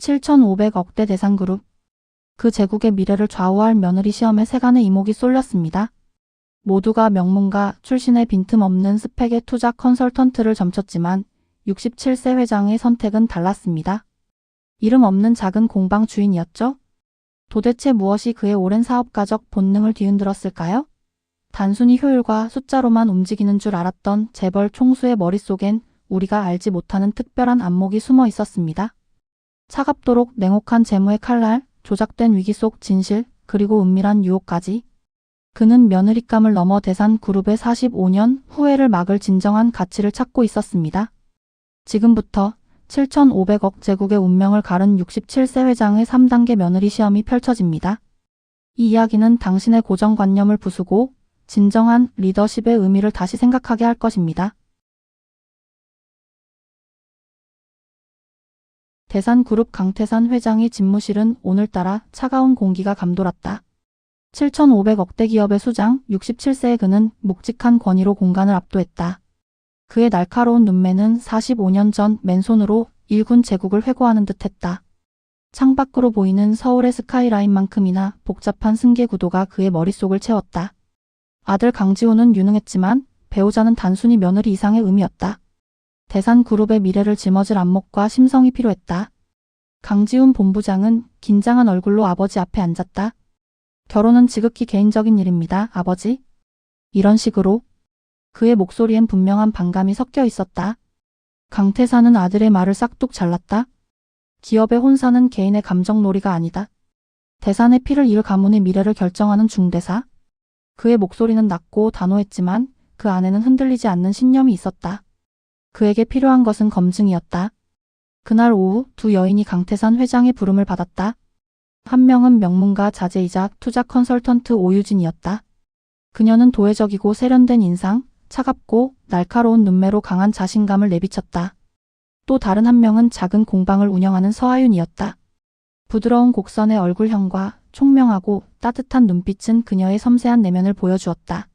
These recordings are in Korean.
7,500억대 대산그룹. 그 제국의 미래를 좌우할 며느리 시험에 세간의 이목이 쏠렸습니다. 모두가 명문가 출신의 빈틈없는 스펙의 투자 컨설턴트를 점쳤지만 67세 회장의 선택은 달랐습니다. 이름 없는 작은 공방 주인이었죠? 도대체 무엇이 그의 오랜 사업가적 본능을 뒤흔들었을까요? 단순히 효율과 숫자로만 움직이는 줄 알았던 재벌 총수의 머릿속엔 우리가 알지 못하는 특별한 안목이 숨어 있었습니다. 차갑도록 냉혹한 재무의 칼날, 조작된 위기 속 진실, 그리고 은밀한 유혹까지. 그는 며느리감을 넘어 대산그룹의 45년 후회를 막을 진정한 가치를 찾고 있었습니다. 지금부터 7,500억 제국의 운명을 가른 67세 회장의 3단계 며느리 시험이 펼쳐집니다. 이 이야기는 당신의 고정관념을 부수고 진정한 리더십의 의미를 다시 생각하게 할 것입니다. 대산그룹 강태산 회장의 집무실은 오늘따라 차가운 공기가 감돌았다. 7,500억대 기업의 수장 67세의 그는 묵직한 권위로 공간을 압도했다. 그의 날카로운 눈매는 45년 전 맨손으로 일군 제국을 회고하는 듯했다. 창밖으로 보이는 서울의 스카이라인만큼이나 복잡한 승계 구도가 그의 머릿속을 채웠다. 아들 강지훈은 유능했지만 배우자는 단순히 며느리 이상의 의미였다. 대산그룹의 미래를 짊어질 안목과 심성이 필요했다. 강지훈 본부장은 긴장한 얼굴로 아버지 앞에 앉았다. 결혼은 지극히 개인적인 일입니다, 아버지. 이런 식으로. 그의 목소리엔 분명한 반감이 섞여 있었다. 강태산은 아들의 말을 싹둑 잘랐다. 기업의 혼사는 개인의 감정놀이가 아니다. 대산의 피를 이을 가문의 미래를 결정하는 중대사. 그의 목소리는 낮고 단호했지만 그 안에는 흔들리지 않는 신념이 있었다. 그에게 필요한 것은 검증이었다. 그날 오후 두 여인이 강태산 회장의 부름을 받았다. 한 명은 명문가 자제이자 투자 컨설턴트 오유진이었다. 그녀는 도회적이고 세련된 인상, 차갑고 날카로운 눈매로 강한 자신감을 내비쳤다. 또 다른 한 명은 작은 공방을 운영하는 서하윤이었다. 부드러운 곡선의 얼굴형과 총명하고 따뜻한 눈빛은 그녀의 섬세한 내면을 보여주었다.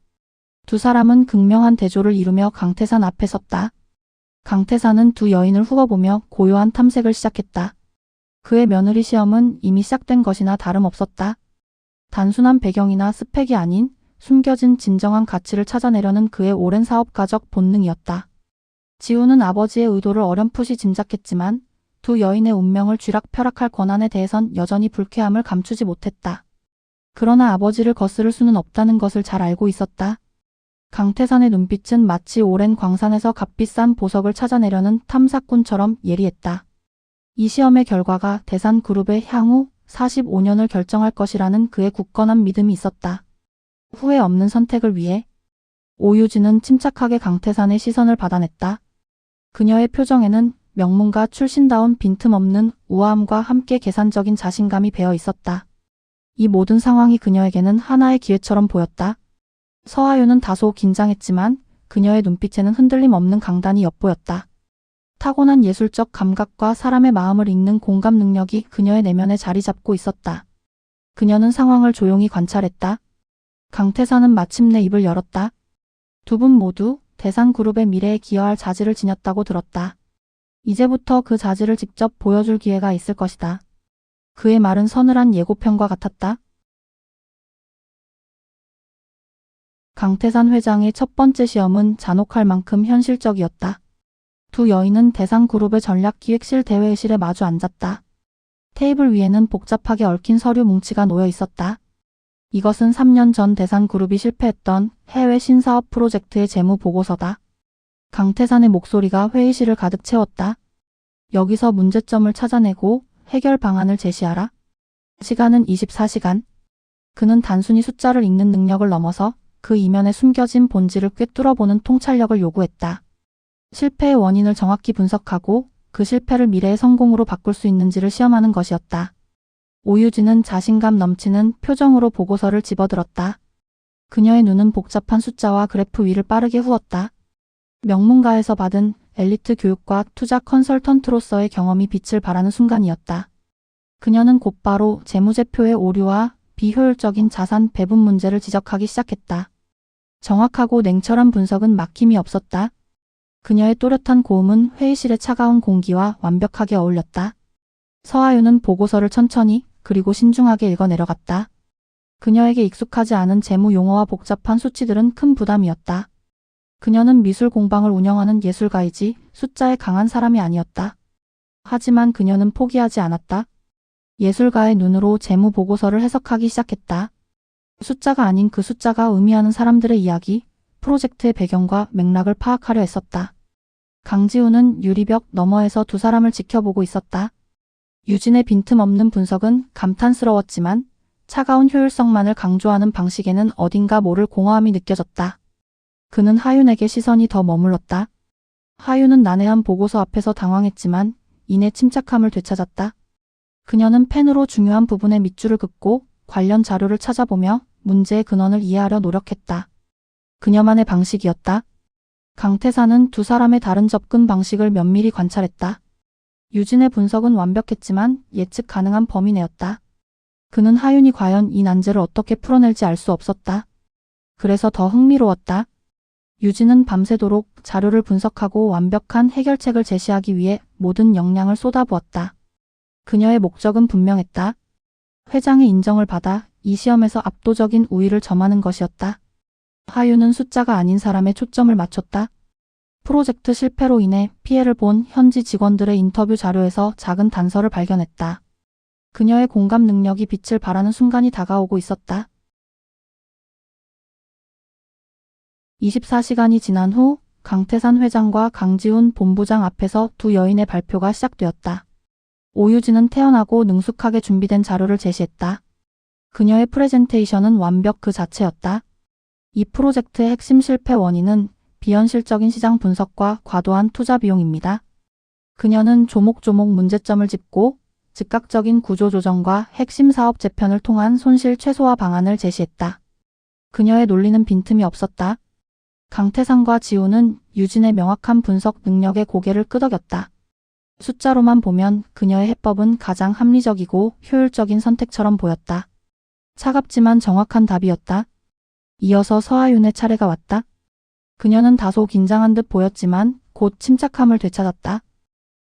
두 사람은 극명한 대조를 이루며 강태산 앞에 섰다. 강태산은 두 여인을 후벼보며 고요한 탐색을 시작했다. 그의 며느리 시험은 이미 시작된 것이나 다름없었다. 단순한 배경이나 스펙이 아닌 숨겨진 진정한 가치를 찾아내려는 그의 오랜 사업가적 본능이었다. 지훈은 아버지의 의도를 어렴풋이 짐작했지만 두 여인의 운명을 쥐락펴락할 권한에 대해선 여전히 불쾌함을 감추지 못했다. 그러나 아버지를 거스를 수는 없다는 것을 잘 알고 있었다. 강태산의 눈빛은 마치 오랜 광산에서 값비싼 보석을 찾아내려는 탐사꾼처럼 예리했다. 이 시험의 결과가 대산그룹의 향후 45년을 결정할 것이라는 그의 굳건한 믿음이 있었다. 후회 없는 선택을 위해 오유진은 침착하게 강태산의 시선을 받아냈다. 그녀의 표정에는 명문가 출신다운 빈틈없는 우아함과 함께 계산적인 자신감이 배어 있었다. 이 모든 상황이 그녀에게는 하나의 기회처럼 보였다. 서하윤은 다소 긴장했지만 그녀의 눈빛에는 흔들림 없는 강단이 엿보였다. 타고난 예술적 감각과 사람의 마음을 읽는 공감 능력이 그녀의 내면에 자리 잡고 있었다. 그녀는 상황을 조용히 관찰했다. 강태산은 마침내 입을 열었다. 두 분 모두 대산그룹의 미래에 기여할 자질을 지녔다고 들었다. 이제부터 그 자질을 직접 보여줄 기회가 있을 것이다. 그의 말은 서늘한 예고편과 같았다. 강태산 회장의 첫 번째 시험은 잔혹할 만큼 현실적이었다. 두 여인은 대산그룹의 전략기획실 대회의실에 마주 앉았다. 테이블 위에는 복잡하게 얽힌 서류 뭉치가 놓여 있었다. 이것은 3년 전 대산그룹이 실패했던 해외 신사업 프로젝트의 재무 보고서다. 강태산의 목소리가 회의실을 가득 채웠다. 여기서 문제점을 찾아내고 해결 방안을 제시하라. 시간은 24시간. 그는 단순히 숫자를 읽는 능력을 넘어서 그 이면에 숨겨진 본질을 꿰뚫어보는 통찰력을 요구했다. 실패의 원인을 정확히 분석하고 그 실패를 미래의 성공으로 바꿀 수 있는지를 시험하는 것이었다. 오유진은 자신감 넘치는 표정으로 보고서를 집어들었다. 그녀의 눈은 복잡한 숫자와 그래프 위를 빠르게 후었다. 명문가에서 받은 엘리트 교육과 투자 컨설턴트로서의 경험이 빛을 발하는 순간이었다. 그녀는 곧바로 재무제표의 오류와 비효율적인 자산 배분 문제를 지적하기 시작했다. 정확하고 냉철한 분석은 막힘이 없었다. 그녀의 또렷한 고음은 회의실의 차가운 공기와 완벽하게 어울렸다. 서하윤은 보고서를 천천히 그리고 신중하게 읽어 내려갔다. 그녀에게 익숙하지 않은 재무 용어와 복잡한 수치들은 큰 부담이었다. 그녀는 미술 공방을 운영하는 예술가이지 숫자에 강한 사람이 아니었다. 하지만 그녀는 포기하지 않았다. 예술가의 눈으로 재무 보고서를 해석하기 시작했다. 숫자가 아닌 그 숫자가 의미하는 사람들의 이야기, 프로젝트의 배경과 맥락을 파악하려 했었다. 강지우는 유리벽 너머에서 두 사람을 지켜보고 있었다. 유진의 빈틈없는 분석은 감탄스러웠지만 차가운 효율성만을 강조하는 방식에는 어딘가 모를 공허함이 느껴졌다. 그는 하윤에게 시선이 더 머물렀다. 하윤은 난해한 보고서 앞에서 당황했지만 이내 침착함을 되찾았다. 그녀는 펜으로 중요한 부분의 밑줄을 긋고 관련 자료를 찾아보며 문제의 근원을 이해하려 노력했다. 그녀만의 방식이었다. 강태산은 두 사람의 다른 접근 방식을 면밀히 관찰했다. 유진의 분석은 완벽했지만 예측 가능한 범위 내였다. 그는 하윤이 과연 이 난제를 어떻게 풀어낼지 알 수 없었다. 그래서 더 흥미로웠다. 유진은 밤새도록 자료를 분석하고 완벽한 해결책을 제시하기 위해 모든 역량을 쏟아부었다. 그녀의 목적은 분명했다. 회장의 인정을 받아 이 시험에서 압도적인 우위를 점하는 것이었다. 하윤은 숫자가 아닌 사람에 초점을 맞췄다. 프로젝트 실패로 인해 피해를 본 현지 직원들의 인터뷰 자료에서 작은 단서를 발견했다. 그녀의 공감 능력이 빛을 발하는 순간이 다가오고 있었다. 24시간이 지난 후 강태산 회장과 강지훈 본부장 앞에서 두 여인의 발표가 시작되었다. 오유진은 태연하고 능숙하게 준비된 자료를 제시했다. 그녀의 프레젠테이션은 완벽 그 자체였다. 이 프로젝트의 핵심 실패 원인은 비현실적인 시장 분석과 과도한 투자 비용입니다. 그녀는 조목조목 문제점을 짚고 즉각적인 구조조정과 핵심 사업 재편을 통한 손실 최소화 방안을 제시했다. 그녀의 논리는 빈틈이 없었다. 강태산과 지우는 유진의 명확한 분석 능력에 고개를 끄덕였다. 숫자로만 보면 그녀의 해법은 가장 합리적이고 효율적인 선택처럼 보였다. 차갑지만 정확한 답이었다. 이어서 서하윤의 차례가 왔다. 그녀는 다소 긴장한 듯 보였지만 곧 침착함을 되찾았다.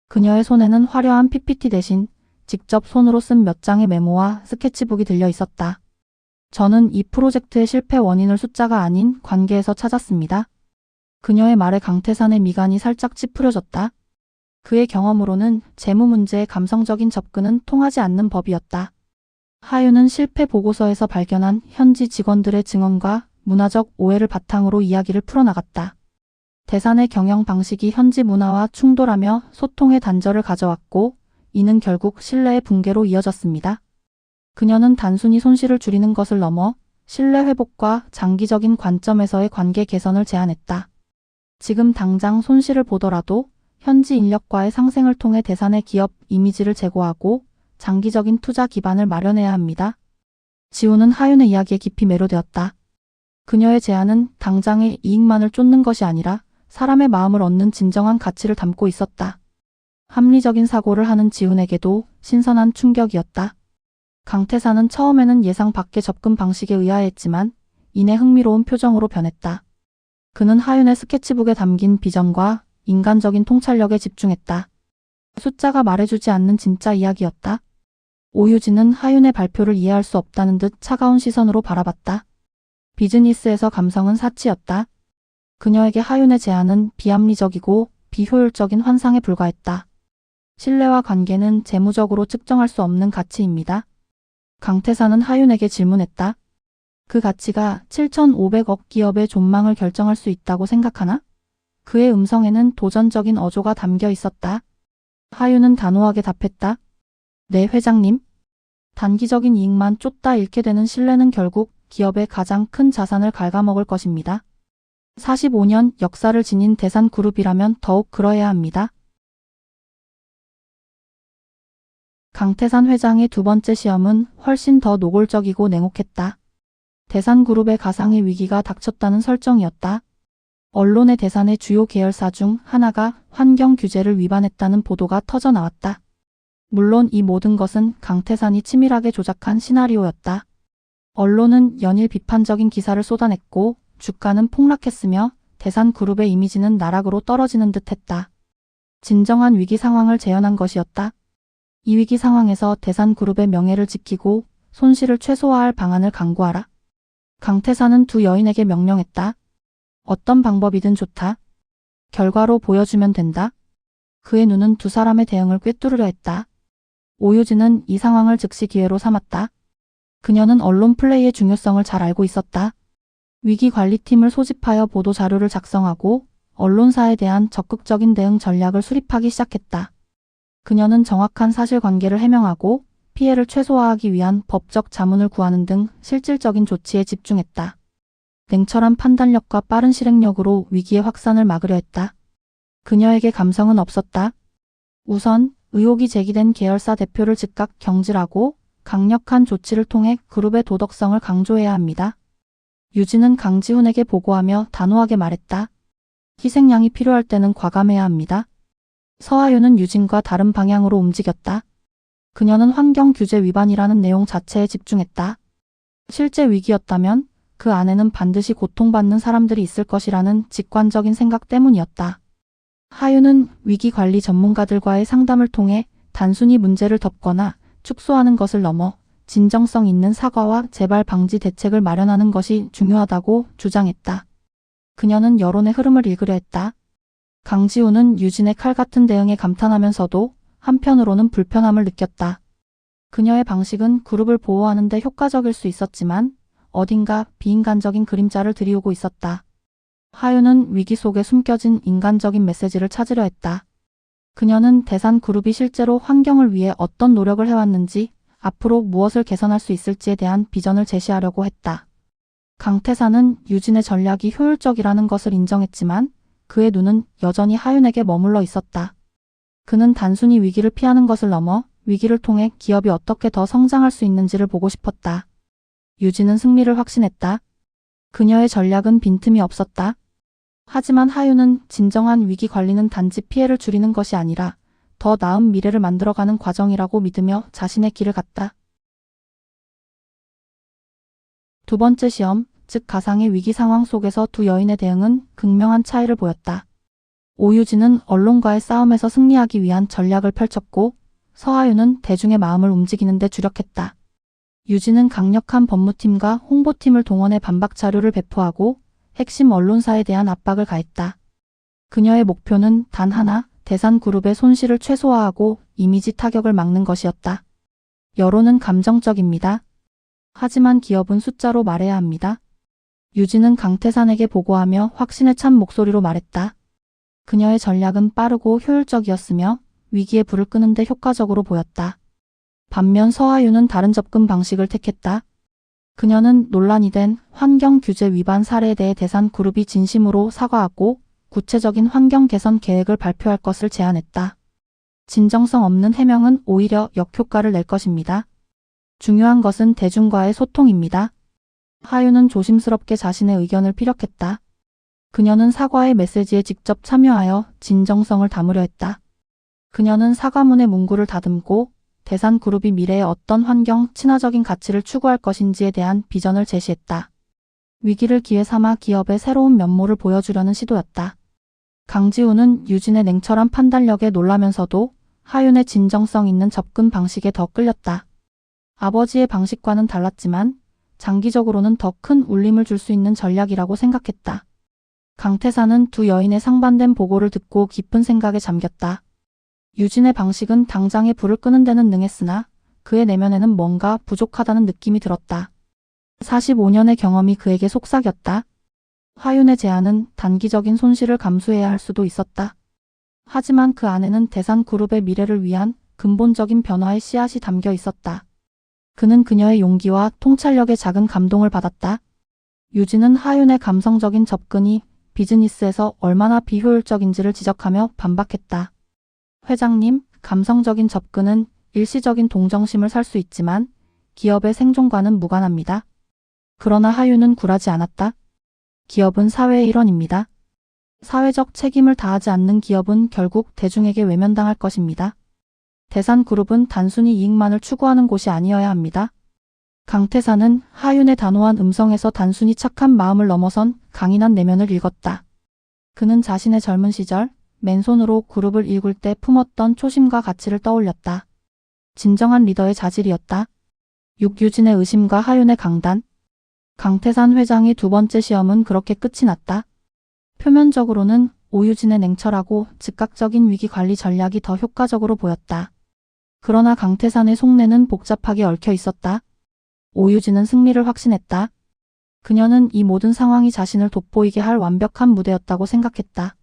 그녀의 손에는 화려한 PPT 대신 직접 손으로 쓴 몇 장의 메모와 스케치북이 들려 있었다. 저는 이 프로젝트의 실패 원인을 숫자가 아닌 관계에서 찾았습니다. 그녀의 말에 강태산의 미간이 살짝 찌푸려졌다. 그의 경험으로는 재무 문제의 감성적인 접근은 통하지 않는 법이었다. 하윤은 실패 보고서에서 발견한 현지 직원들의 증언과 문화적 오해를 바탕으로 이야기를 풀어나갔다. 대산의 경영 방식이 현지 문화와 충돌하며 소통의 단절을 가져왔고 이는 결국 신뢰의 붕괴로 이어졌습니다. 그녀는 단순히 손실을 줄이는 것을 넘어 신뢰 회복과 장기적인 관점에서의 관계 개선을 제안했다. 지금 당장 손실을 보더라도 현지 인력과의 상생을 통해 대산의 기업 이미지를 제고하고 장기적인 투자 기반을 마련해야 합니다. 지우는 하윤의 이야기에 깊이 매료되었다. 그녀의 제안은 당장의 이익만을 쫓는 것이 아니라 사람의 마음을 얻는 진정한 가치를 담고 있었다. 합리적인 사고를 하는 지훈에게도 신선한 충격이었다. 강태산은 처음에는 예상 밖의 접근 방식에 의아해했지만 이내 흥미로운 표정으로 변했다. 그는 하윤의 스케치북에 담긴 비전과 인간적인 통찰력에 집중했다. 숫자가 말해주지 않는 진짜 이야기였다. 오유진은 하윤의 발표를 이해할 수 없다는 듯 차가운 시선으로 바라봤다. 비즈니스에서 감성은 사치였다. 그녀에게 하윤의 제안은 비합리적이고 비효율적인 환상에 불과했다. 신뢰와 관계는 재무적으로 측정할 수 없는 가치입니다. 강태산은 하윤에게 질문했다. 그 가치가 7,500억 기업의 존망을 결정할 수 있다고 생각하나? 그의 음성에는 도전적인 어조가 담겨 있었다. 하윤은 단호하게 답했다. 네, 회장님. 단기적인 이익만 쫓다 잃게 되는 신뢰는 결국 기업의 가장 큰 자산을 갉아먹을 것입니다. 45년 역사를 지닌 대산그룹이라면 더욱 그러해야 합니다. 강태산 회장의 두 번째 시험은 훨씬 더 노골적이고 냉혹했다. 대산그룹의 가상의 위기가 닥쳤다는 설정이었다. 언론의 대산의 주요 계열사 중 하나가 환경 규제를 위반했다는 보도가 터져나왔다. 물론 이 모든 것은 강태산이 치밀하게 조작한 시나리오였다. 언론은 연일 비판적인 기사를 쏟아냈고 주가는 폭락했으며 대산그룹의 이미지는 나락으로 떨어지는 듯했다. 진정한 위기 상황을 재현한 것이었다. 이 위기 상황에서 대산그룹의 명예를 지키고 손실을 최소화할 방안을 강구하라. 강태산은 두 여인에게 명령했다. 어떤 방법이든 좋다. 결과로 보여주면 된다. 그의 눈은 두 사람의 대응을 꿰뚫으려 했다. 오유진은 이 상황을 즉시 기회로 삼았다. 그녀는 언론 플레이의 중요성을 잘 알고 있었다. 위기관리팀을 소집하여 보도자료를 작성하고 언론사에 대한 적극적인 대응 전략을 수립하기 시작했다. 그녀는 정확한 사실관계를 해명하고 피해를 최소화하기 위한 법적 자문을 구하는 등 실질적인 조치에 집중했다. 냉철한 판단력과 빠른 실행력으로 위기의 확산을 막으려 했다. 그녀에게 감성은 없었다. 우선 의혹이 제기된 계열사 대표를 즉각 경질하고 강력한 조치를 통해 그룹의 도덕성을 강조해야 합니다. 유진은 강지훈에게 보고하며 단호하게 말했다. 희생양이 필요할 때는 과감해야 합니다. 서하윤은 유진과 다른 방향으로 움직였다. 그녀는 환경규제 위반이라는 내용 자체에 집중했다. 실제 위기였다면 그 안에는 반드시 고통받는 사람들이 있을 것이라는 직관적인 생각 때문이었다. 하윤은 위기관리 전문가들과의 상담을 통해 단순히 문제를 덮거나 축소하는 것을 넘어 진정성 있는 사과와 재발 방지 대책을 마련하는 것이 중요하다고 주장했다. 그녀는 여론의 흐름을 읽으려 했다. 강지훈은 유진의 칼 같은 대응에 감탄하면서도 한편으로는 불편함을 느꼈다. 그녀의 방식은 그룹을 보호하는 데 효과적일 수 있었지만 어딘가 비인간적인 그림자를 들이우고 있었다. 하윤은 위기 속에 숨겨진 인간적인 메시지를 찾으려 했다. 그녀는 대산그룹이 실제로 환경을 위해 어떤 노력을 해왔는지, 앞으로 무엇을 개선할 수 있을지에 대한 비전을 제시하려고 했다. 강태산은 유진의 전략이 효율적이라는 것을 인정했지만 그의 눈은 여전히 하윤에게 머물러 있었다. 그는 단순히 위기를 피하는 것을 넘어 위기를 통해 기업이 어떻게 더 성장할 수 있는지를 보고 싶었다. 유진은 승리를 확신했다. 그녀의 전략은 빈틈이 없었다. 하지만 하윤은 진정한 위기 관리는 단지 피해를 줄이는 것이 아니라 더 나은 미래를 만들어가는 과정이라고 믿으며 자신의 길을 갔다. 두 번째 시험, 즉 가상의 위기 상황 속에서 두 여인의 대응은 극명한 차이를 보였다. 오유진은 언론과의 싸움에서 승리하기 위한 전략을 펼쳤고 서하윤은 대중의 마음을 움직이는 데 주력했다. 유진은 강력한 법무팀과 홍보팀을 동원해 반박 자료를 배포하고 핵심 언론사에 대한 압박을 가했다. 그녀의 목표는 단 하나, 대산그룹의 손실을 최소화하고 이미지 타격을 막는 것이었다. 여론은 감정적입니다. 하지만 기업은 숫자로 말해야 합니다. 유진은 강태산에게 보고하며 확신에 찬 목소리로 말했다. 그녀의 전략은 빠르고 효율적이었으며 위기에 불을 끄는 데 효과적으로 보였다. 반면 서하윤은 다른 접근 방식을 택했다. 그녀는 논란이 된 환경규제 위반 사례에 대해 대산그룹이 진심으로 사과하고 구체적인 환경 개선 계획을 발표할 것을 제안했다. 진정성 없는 해명은 오히려 역효과를 낼 것입니다. 중요한 것은 대중과의 소통입니다. 하윤은 조심스럽게 자신의 의견을 피력했다. 그녀는 사과의 메시지에 직접 참여하여 진정성을 담으려 했다. 그녀는 사과문의 문구를 다듬고 대산그룹이 미래에 어떤 환경 친화적인 가치를 추구할 것인지에 대한 비전을 제시했다. 위기를 기회 삼아 기업의 새로운 면모를 보여주려는 시도였다. 강지훈은 유진의 냉철한 판단력에 놀라면서도 하윤의 진정성 있는 접근 방식에 더 끌렸다. 아버지의 방식과는 달랐지만 장기적으로는 더 큰 울림을 줄 수 있는 전략이라고 생각했다. 강태산은 두 여인의 상반된 보고를 듣고 깊은 생각에 잠겼다. 유진의 방식은 당장에 불을 끄는 데는 능했으나 그의 내면에는 뭔가 부족하다는 느낌이 들었다. 45년의 경험이 그에게 속삭였다. 하윤의 제안은 단기적인 손실을 감수해야 할 수도 있었다. 하지만 그 안에는 대산그룹의 미래를 위한 근본적인 변화의 씨앗이 담겨 있었다. 그는 그녀의 용기와 통찰력에 작은 감동을 받았다. 유진은 하윤의 감성적인 접근이 비즈니스에서 얼마나 비효율적인지를 지적하며 반박했다. 회장님, 감성적인 접근은 일시적인 동정심을 살 수 있지만 기업의 생존과는 무관합니다. 그러나 하윤은 굴하지 않았다. 기업은 사회의 일원입니다. 사회적 책임을 다하지 않는 기업은 결국 대중에게 외면당할 것입니다. 대산그룹은 단순히 이익만을 추구하는 곳이 아니어야 합니다. 강태산은 하윤의 단호한 음성에서 단순히 착한 마음을 넘어선 강인한 내면을 읽었다. 그는 자신의 젊은 시절 맨손으로 그룹을 일굴 때 품었던 초심과 가치를 떠올렸다. 진정한 리더의 자질이었다. 6. 유진의 의심과 하윤의 강단. 강태산 회장의 두 번째 시험은 그렇게 끝이 났다. 표면적으로는 오유진의 냉철하고 즉각적인 위기 관리 전략이 더 효과적으로 보였다. 그러나 강태산의 속내는 복잡하게 얽혀 있었다. 오유진은 승리를 확신했다. 그녀는 이 모든 상황이 자신을 돋보이게 할 완벽한 무대였다고 생각했다.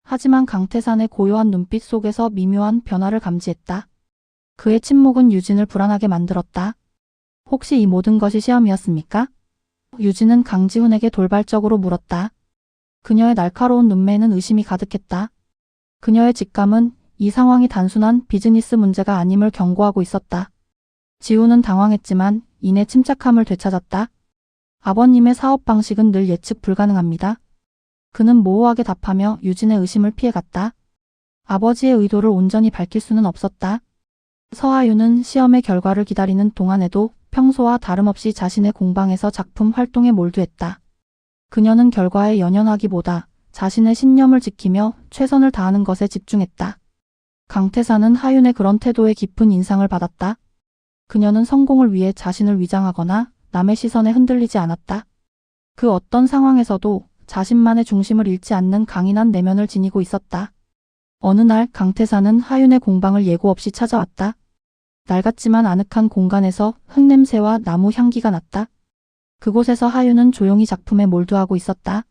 하지만 강태산의 고요한 눈빛 속에서 미묘한 변화를 감지했다. 그의 침묵은 유진을 불안하게 만들었다. 혹시 이 모든 것이 시험이었습니까? 유진은 강지훈에게 돌발적으로 물었다. 그녀의 날카로운 눈매에는 의심이 가득했다. 그녀의 직감은 이 상황이 단순한 비즈니스 문제가 아님을 경고하고 있었다. 지훈은 당황했지만 이내 침착함을 되찾았다. 아버님의 사업 방식은 늘 예측 불가능합니다. 그는 모호하게 답하며 유진의 의심을 피해갔다. 아버지의 의도를 온전히 밝힐 수는 없었다. 서하윤은 시험의 결과를 기다리는 동안에도 평소와 다름없이 자신의 공방에서 작품 활동에 몰두했다. 그녀는 결과에 연연하기보다 자신의 신념을 지키며 최선을 다하는 것에 집중했다. 강태산은 하윤의 그런 태도에 깊은 인상을 받았다. 그녀는 성공을 위해 자신을 위장하거나 남의 시선에 흔들리지 않았다. 그 어떤 상황에서도 자신만의 중심을 잃지 않는 강인한 내면을 지니고 있었다. 어느 날 강태산은 하윤의 공방을 예고 없이 찾아왔다. 낡았지만 아늑한 공간에서 흙냄새와 나무 향기가 났다. 그곳에서 하윤은 조용히 작품에 몰두하고 있었다.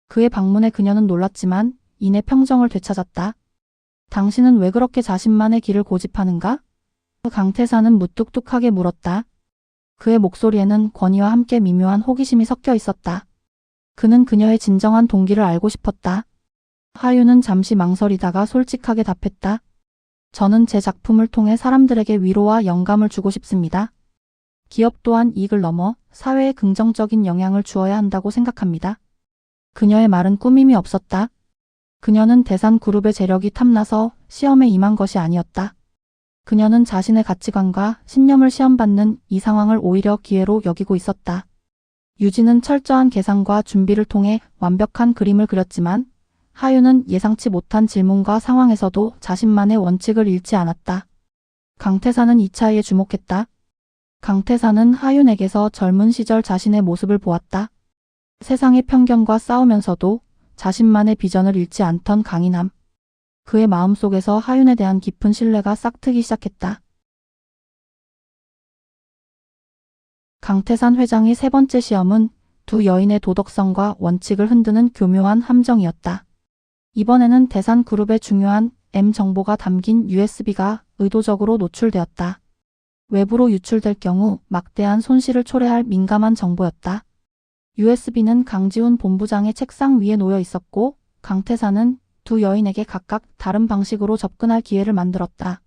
그의 방문에 그녀는 놀랐지만 이내 평정을 되찾았다. 당신은 왜 그렇게 자신만의 길을 고집하는가? 강태산은 무뚝뚝하게 물었다. 그의 목소리에는 권위와 함께 미묘한 호기심이 섞여 있었다. 그는 그녀의 진정한 동기를 알고 싶었다. 하윤은 잠시 망설이다가 솔직하게 답했다. 저는 제 작품을 통해 사람들에게 위로와 영감을 주고 싶습니다. 기업 또한 이익을 넘어 사회에 긍정적인 영향을 주어야 한다고 생각합니다. 그녀의 말은 꾸밈이 없었다. 그녀는 대산그룹의 재력이 탐나서 시험에 임한 것이 아니었다. 그녀는 자신의 가치관과 신념을 시험받는 이 상황을 오히려 기회로 여기고 있었다. 유진은 철저한 계산과 준비를 통해 완벽한 그림을 그렸지만 하윤은 예상치 못한 질문과 상황에서도 자신만의 원칙을 잃지 않았다. 강태산은 이 차이에 주목했다. 강태산은 하윤에게서 젊은 시절 자신의 모습을 보았다. 세상의 편견과 싸우면서도 자신만의 비전을 잃지 않던 강인함. 그의 마음속에서 하윤에 대한 깊은 신뢰가 싹트기 시작했다. 강태산 회장의 세 번째 시험은 두 여인의 도덕성과 원칙을 흔드는 교묘한 함정이었다. 이번에는 대산그룹의 중요한 M 정보가 담긴 USB가 의도적으로 노출되었다. 외부로 유출될 경우 막대한 손실을 초래할 민감한 정보였다. USB는 강지훈 본부장의 책상 위에 놓여 있었고 강태산은 두 여인에게 각각 다른 방식으로 접근할 기회를 만들었다.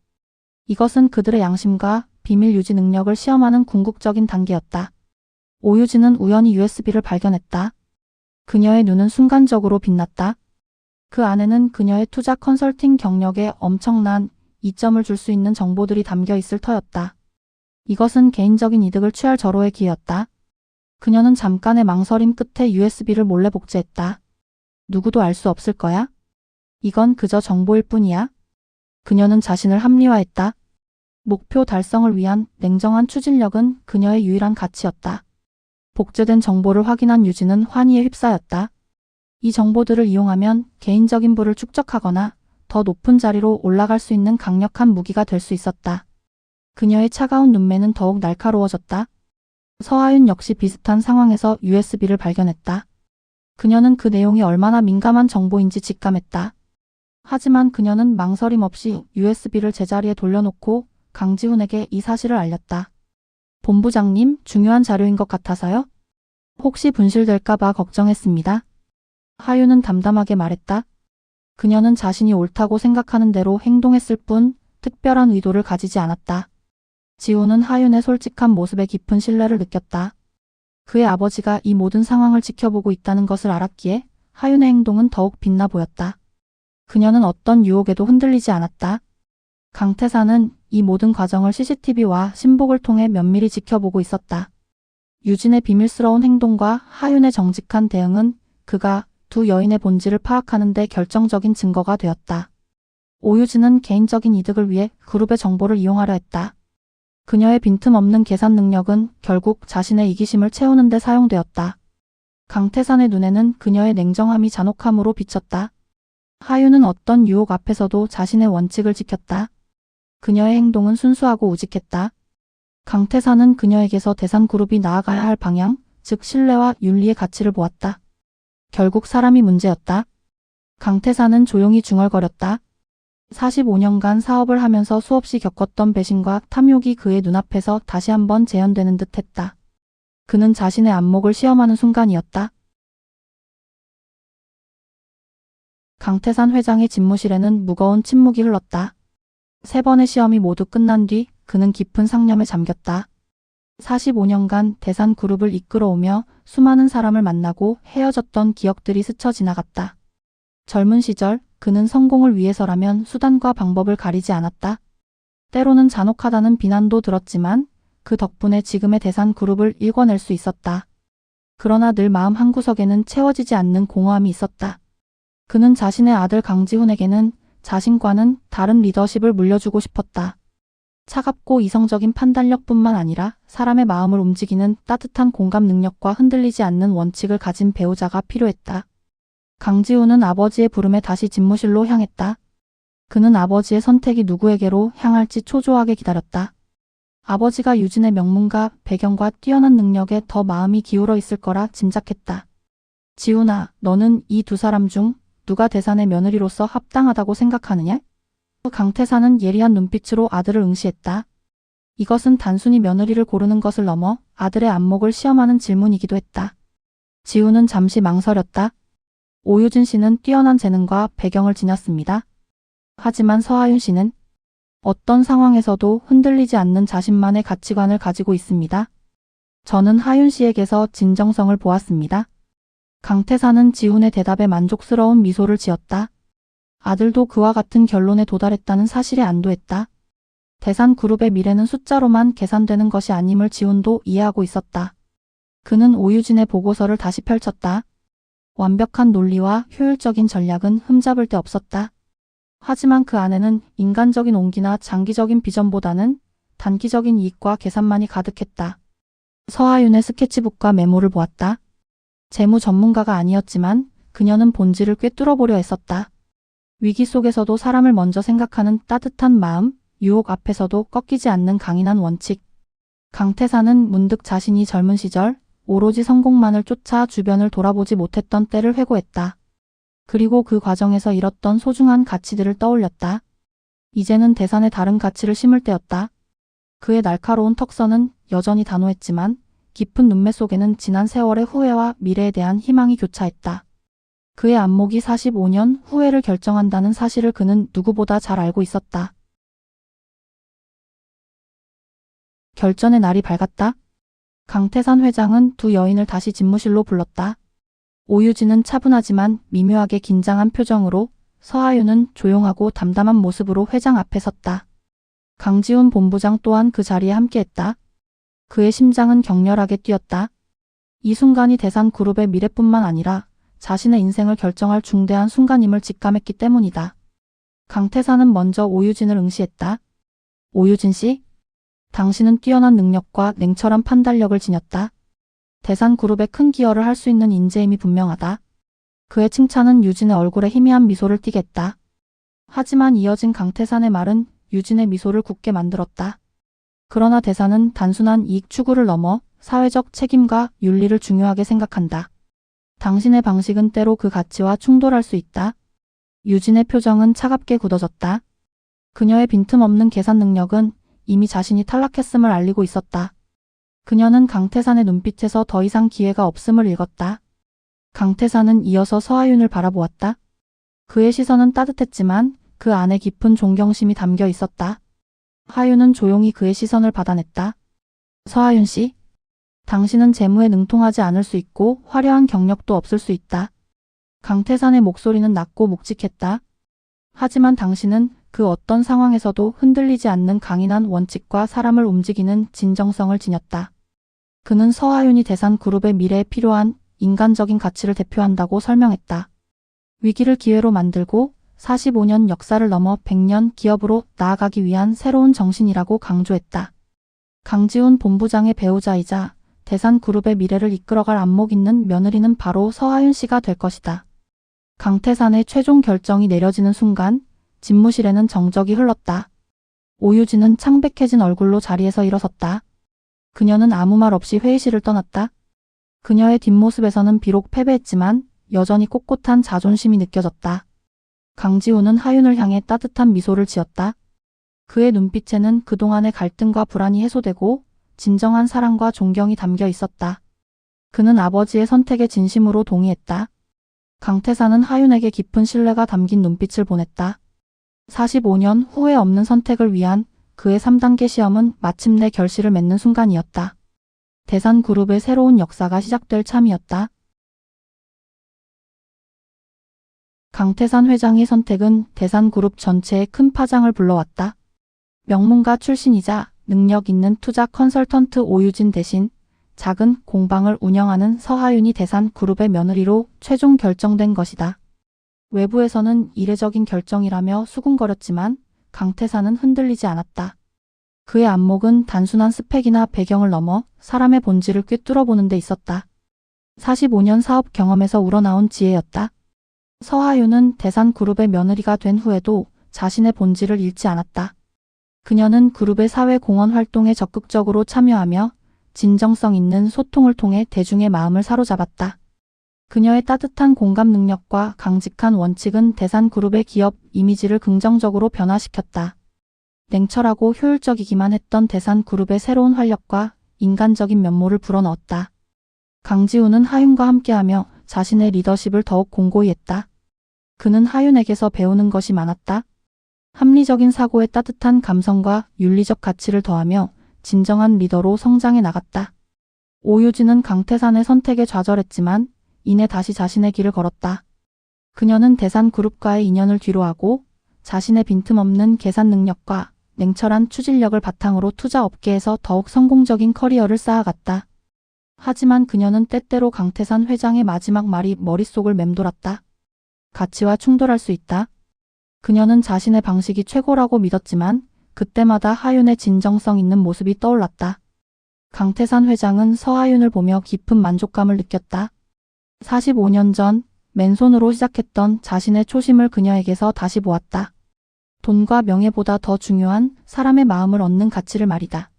이것은 그들의 양심과 비밀 유지 능력을 시험하는 궁극적인 단계였다. 오유진은 우연히 USB를 발견했다. 그녀의 눈은 순간적으로 빛났다. 그 안에는 그녀의 투자 컨설팅 경력에 엄청난 이점을 줄 수 있는 정보들이 담겨 있을 터였다. 이것은 개인적인 이득을 취할 절호의 기회였다. 그녀는 잠깐의 망설임 끝에 USB를 몰래 복제했다. 누구도 알 수 없을 거야? 이건 그저 정보일 뿐이야. 그녀는 자신을 합리화했다. 목표 달성을 위한 냉정한 추진력은 그녀의 유일한 가치였다. 복제된 정보를 확인한 유진은 환희에 휩싸였다. 이 정보들을 이용하면 개인적인 부를 축적하거나 더 높은 자리로 올라갈 수 있는 강력한 무기가 될 수 있었다. 그녀의 차가운 눈매는 더욱 날카로워졌다. 서하윤 역시 비슷한 상황에서 USB를 발견했다. 그녀는 그 내용이 얼마나 민감한 정보인지 직감했다. 하지만 그녀는 망설임 없이 USB를 제자리에 돌려놓고 강지훈에게 이 사실을 알렸다. 본부장님, 중요한 자료인 것 같아서요? 혹시 분실될까봐 걱정했습니다. 하윤은 담담하게 말했다. 그녀는 자신이 옳다고 생각하는 대로 행동했을 뿐 특별한 의도를 가지지 않았다. 지훈은 하윤의 솔직한 모습에 깊은 신뢰를 느꼈다. 그의 아버지가 이 모든 상황을 지켜보고 있다는 것을 알았기에 하윤의 행동은 더욱 빛나 보였다. 그녀는 어떤 유혹에도 흔들리지 않았다. 강태산은 이 모든 과정을 CCTV와 신복을 통해 면밀히 지켜보고 있었다. 유진의 비밀스러운 행동과 하윤의 정직한 대응은 그가 두 여인의 본질을 파악하는 데 결정적인 증거가 되었다. 오유진은 개인적인 이득을 위해 그룹의 정보를 이용하려 했다. 그녀의 빈틈없는 계산 능력은 결국 자신의 이기심을 채우는 데 사용되었다. 강태산의 눈에는 그녀의 냉정함이 잔혹함으로 비쳤다. 하윤은 어떤 유혹 앞에서도 자신의 원칙을 지켰다. 그녀의 행동은 순수하고 우직했다. 강태산은 그녀에게서 대산그룹이 나아가야 할 방향, 즉 신뢰와 윤리의 가치를 보았다. 결국 사람이 문제였다. 강태산은 조용히 중얼거렸다. 45년간 사업을 하면서 수없이 겪었던 배신과 탐욕이 그의 눈앞에서 다시 한번 재현되는 듯 했다. 그는 자신의 안목을 시험하는 순간이었다. 강태산 회장의 집무실에는 무거운 침묵이 흘렀다. 3번의 시험이 모두 끝난 뒤 그는 깊은 상념에 잠겼다. 45년간 대산그룹을 이끌어오며 수많은 사람을 만나고 헤어졌던 기억들이 스쳐 지나갔다. 젊은 시절 그는 성공을 위해서라면 수단과 방법을 가리지 않았다. 때로는 잔혹하다는 비난도 들었지만 그 덕분에 지금의 대산그룹을 일궈낼 수 있었다. 그러나 늘 마음 한구석에는 채워지지 않는 공허함이 있었다. 그는 자신의 아들 강지훈에게는 자신과는 다른 리더십을 물려주고 싶었다. 차갑고 이성적인 판단력뿐만 아니라 사람의 마음을 움직이는 따뜻한 공감 능력과 흔들리지 않는 원칙을 가진 배우자가 필요했다. 강지훈은 아버지의 부름에 다시 집무실로 향했다. 그는 아버지의 선택이 누구에게로 향할지 초조하게 기다렸다. 아버지가 유진의 명문가 배경과 뛰어난 능력에 더 마음이 기울어 있을 거라 짐작했다. 지훈아, 너는 이 두 사람 중 누가 대산의 며느리로서 합당하다고 생각하느냐? 강태산은 예리한 눈빛으로 아들을 응시했다. 이것은 단순히 며느리를 고르는 것을 넘어 아들의 안목을 시험하는 질문이기도 했다. 지훈은 잠시 망설였다. 오유진 씨는 뛰어난 재능과 배경을 지녔습니다. 하지만 서하윤 씨는 어떤 상황에서도 흔들리지 않는 자신만의 가치관을 가지고 있습니다. 저는 하윤 씨에게서 진정성을 보았습니다. 강태산은 지훈의 대답에 만족스러운 미소를 지었다. 아들도 그와 같은 결론에 도달했다는 사실에 안도했다. 대산그룹의 미래는 숫자로만 계산되는 것이 아님을 지훈도 이해하고 있었다. 그는 오유진의 보고서를 다시 펼쳤다. 완벽한 논리와 효율적인 전략은 흠잡을 데 없었다. 하지만 그 안에는 인간적인 온기나 장기적인 비전보다는 단기적인 이익과 계산만이 가득했다. 서하윤의 스케치북과 메모를 보았다. 재무 전문가가 아니었지만 그녀는 본질을 꿰뚫어보려 했었다. 위기 속에서도 사람을 먼저 생각하는 따뜻한 마음, 유혹 앞에서도 꺾이지 않는 강인한 원칙. 강태산은 문득 자신이 젊은 시절 오로지 성공만을 쫓아 주변을 돌아보지 못했던 때를 회고했다. 그리고 그 과정에서 잃었던 소중한 가치들을 떠올렸다. 이제는 대산에 다른 가치를 심을 때였다. 그의 날카로운 턱선은 여전히 단호했지만 깊은 눈매 속에는 지난 세월의 후회와 미래에 대한 희망이 교차했다. 그의 안목이 45년 후회를 결정한다는 사실을 그는 누구보다 잘 알고 있었다. 결전의 날이 밝았다. 강태산 회장은 두 여인을 다시 집무실로 불렀다. 오유진은 차분하지만 미묘하게 긴장한 표정으로, 서하윤은 조용하고 담담한 모습으로 회장 앞에 섰다. 강지훈 본부장 또한 그 자리에 함께했다. 그의 심장은 격렬하게 뛰었다. 이 순간이 대산그룹의 미래뿐만 아니라 자신의 인생을 결정할 중대한 순간임을 직감했기 때문이다. 강태산은 먼저 오유진을 응시했다. 오유진 씨, 당신은 뛰어난 능력과 냉철한 판단력을 지녔다. 대산그룹에 큰 기여를 할 수 있는 인재임이 분명하다. 그의 칭찬은 유진의 얼굴에 희미한 미소를 띠게 했다. 하지만 이어진 강태산의 말은 유진의 미소를 굳게 만들었다. 그러나 대산은 단순한 이익 추구를 넘어 사회적 책임과 윤리를 중요하게 생각한다. 당신의 방식은 때로 그 가치와 충돌할 수 있다. 유진의 표정은 차갑게 굳어졌다. 그녀의 빈틈없는 계산 능력은 이미 자신이 탈락했음을 알리고 있었다. 그녀는 강태산의 눈빛에서 더 이상 기회가 없음을 읽었다. 강태산은 이어서 서하윤을 바라보았다. 그의 시선은 따뜻했지만 그 안에 깊은 존경심이 담겨 있었다. 하윤은 조용히 그의 시선을 받아냈다. 서하윤 씨, 당신은 재무에 능통하지 않을 수 있고 화려한 경력도 없을 수 있다. 강태산의 목소리는 낮고 묵직했다. 하지만 당신은 그 어떤 상황에서도 흔들리지 않는 강인한 원칙과 사람을 움직이는 진정성을 지녔다. 그는 서하윤이 대산그룹의 미래에 필요한 인간적인 가치를 대표한다고 설명했다. 위기를 기회로 만들고 45년 역사를 넘어 100년 기업으로 나아가기 위한 새로운 정신이라고 강조했다. 강지훈 본부장의 배우자이자 대산그룹의 미래를 이끌어갈 안목 있는 며느리는 바로 서하윤 씨가 될 것이다. 강태산의 최종 결정이 내려지는 순간 집무실에는 정적이 흘렀다. 오유진은 창백해진 얼굴로 자리에서 일어섰다. 그녀는 아무 말 없이 회의실을 떠났다. 그녀의 뒷모습에서는 비록 패배했지만 여전히 꼿꼿한 자존심이 느껴졌다. 강지훈은 하윤을 향해 따뜻한 미소를 지었다. 그의 눈빛에는 그동안의 갈등과 불안이 해소되고 진정한 사랑과 존경이 담겨 있었다. 그는 아버지의 선택에 진심으로 동의했다. 강태산은 하윤에게 깊은 신뢰가 담긴 눈빛을 보냈다. 45년 후회 없는 선택을 위한 그의 3단계 시험은 마침내 결실을 맺는 순간이었다. 대산그룹의 새로운 역사가 시작될 참이었다. 강태산 회장의 선택은 대산그룹 전체에 큰 파장을 불러왔다. 명문가 출신이자 능력 있는 투자 컨설턴트 오유진 대신 작은 공방을 운영하는 서하윤이 대산그룹의 며느리로 최종 결정된 것이다. 외부에서는 이례적인 결정이라며 수군거렸지만 강태산은 흔들리지 않았다. 그의 안목은 단순한 스펙이나 배경을 넘어 사람의 본질을 꿰뚫어보는 데 있었다. 45년 사업 경험에서 우러나온 지혜였다. 서하윤은 대산그룹의 며느리가 된 후에도 자신의 본질을 잃지 않았다. 그녀는 그룹의 사회 공헌 활동에 적극적으로 참여하며 진정성 있는 소통을 통해 대중의 마음을 사로잡았다. 그녀의 따뜻한 공감 능력과 강직한 원칙은 대산그룹의 기업 이미지를 긍정적으로 변화시켰다. 냉철하고 효율적이기만 했던 대산그룹의 새로운 활력과 인간적인 면모를 불어넣었다. 강지훈은 하윤과 함께하며 자신의 리더십을 더욱 공고히 했다. 그는 하윤에게서 배우는 것이 많았다. 합리적인 사고에 따뜻한 감성과 윤리적 가치를 더하며 진정한 리더로 성장해 나갔다. 오유진은 강태산의 선택에 좌절했지만 이내 다시 자신의 길을 걸었다. 그녀는 대산그룹과의 인연을 뒤로하고 자신의 빈틈없는 계산 능력과 냉철한 추진력을 바탕으로 투자 업계에서 더욱 성공적인 커리어를 쌓아갔다. 하지만 그녀는 때때로 강태산 회장의 마지막 말이 머릿속을 맴돌았다. 가치와 충돌할 수 있다. 그녀는 자신의 방식이 최고라고 믿었지만 그때마다 하윤의 진정성 있는 모습이 떠올랐다. 강태산 회장은 서하윤을 보며 깊은 만족감을 느꼈다. 45년 전 맨손으로 시작했던 자신의 초심을 그녀에게서 다시 보았다. 돈과 명예보다 더 중요한 사람의 마음을 얻는 가치를 말이다.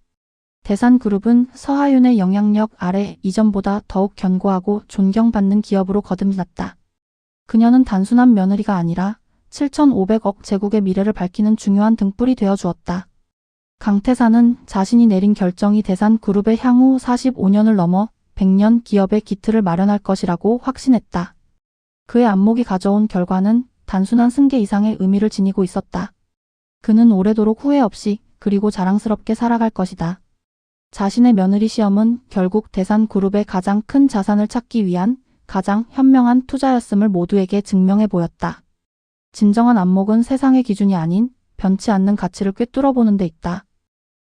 대산그룹은 서하윤의 영향력 아래 이전보다 더욱 견고하고 존경받는 기업으로 거듭났다. 그녀는 단순한 며느리가 아니라 7,500억 제국의 미래를 밝히는 중요한 등불이 되어 주었다. 강태산은 자신이 내린 결정이 대산그룹의 향후 45년을 넘어 100년 기업의 기틀을 마련할 것이라고 확신했다. 그의 안목이 가져온 결과는 단순한 승계 이상의 의미를 지니고 있었다. 그는 오래도록 후회 없이 그리고 자랑스럽게 살아갈 것이다. 자신의 며느리 시험은 결국 대산그룹의 가장 큰 자산을 찾기 위한 가장 현명한 투자였음을 모두에게 증명해 보였다. 진정한 안목은 세상의 기준이 아닌 변치 않는 가치를 꿰뚫어보는 데 있다.